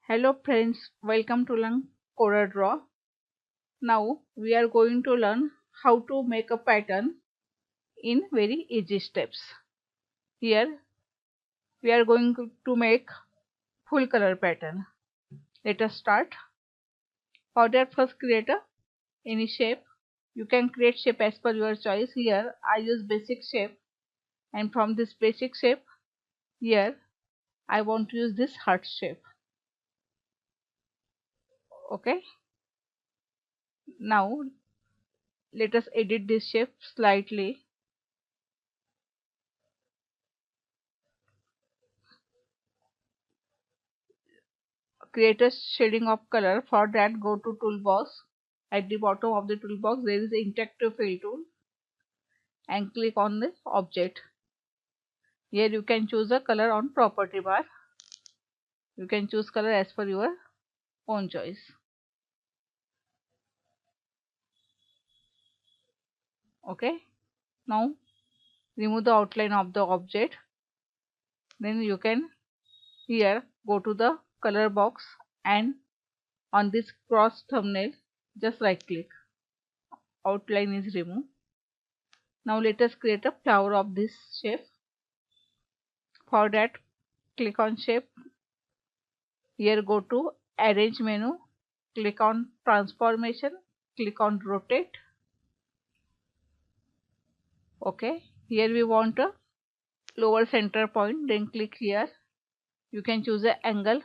Hello friends, welcome to learn CorelDRAW. Now we are going to learn how to make a pattern in very easy steps. Here we are going to make full color pattern. Let us start. For that, first create any shape. You can create shape as per your choice. Here I use basic shape, and from this basic shape here I want to use this heart shape. Okay. Now let us edit this shape slightly. Create a shading of color. For that, go to toolbox. At the bottom of the toolbox there is an interactive fill tool and click on the object. Here you can choose a color on property bar. You can choose color as per your own choice. Okay. Now remove the outline of the object. Then you can here go to the color box and on this cross thumbnail just right click. Outline is removed. Now let us create a flower of this shape. For that, click on shape. Here go to arrange menu, click on transformation, click on rotate. Okay, here we want a lower center point, then click here. You can choose an angle.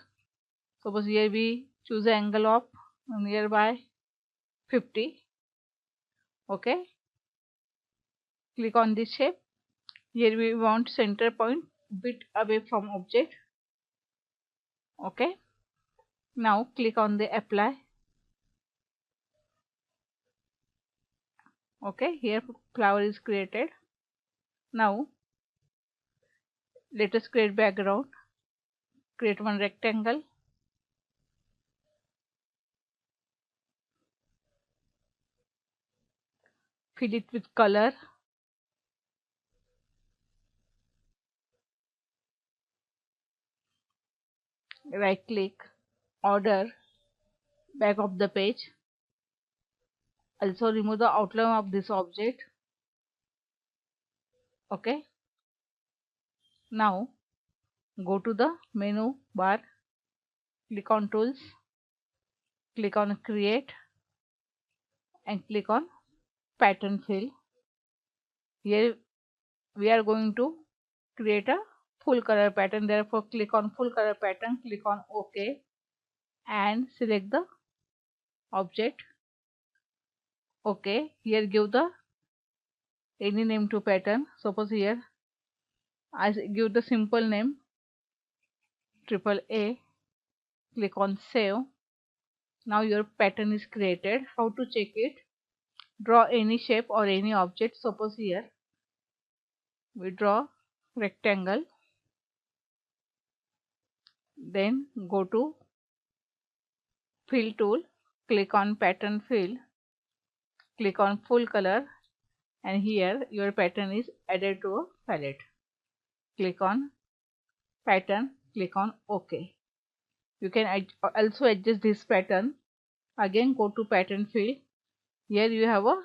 Suppose here we choose an angle of nearby 50. Okay, click on this shape. Here we want center point bit away from object. Okay, now click on the apply. Okay, here flower is created. Now let us create background. Create one rectangle. Fill it with color. Right click, order, back of the page. Also remove the outline of this object. Okay. Now go to the menu bar, click on tools, click on create and click on pattern fill. Here we are going to create a full color pattern. Therefore click on full color pattern, click on OK and select the object. Okay, here give the any name to pattern. Suppose here I give the simple name AAA. Click on save. Now your pattern is created. How to check it? Draw any shape or any object. Suppose here we draw rectangle, then go to fill tool, click on pattern fill, click on full color and here your pattern is added to a palette. Click on pattern, click on OK. You can also adjust this pattern. Again go to pattern fill. Here you have a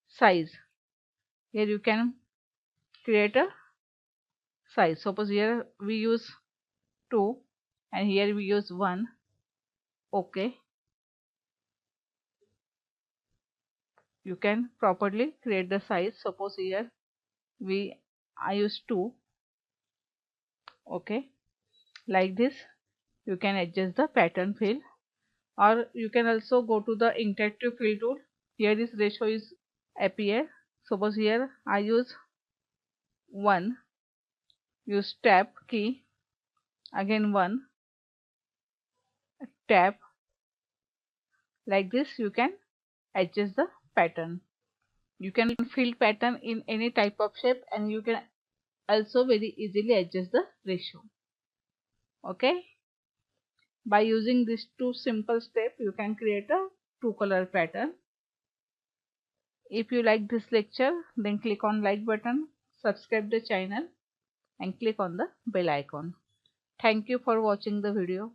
size. Here you can create a size. Suppose here we use 2 and here we use 1. Okay. You can properly create the size. Suppose here I use 2. Okay. Like this you can adjust the pattern fill, or you can also go to the interactive fill tool. Here this ratio is appear. Suppose here I use 1. Use tab key, again 1, tab. Like this you can adjust the pattern. You can fill pattern in any type of shape and you can also very easily adjust the ratio. Okay. By using these two simple steps you can create a 2-color pattern. If you like this lecture, then click on like button, subscribe the channel and click on the bell icon. Thank you for watching the video.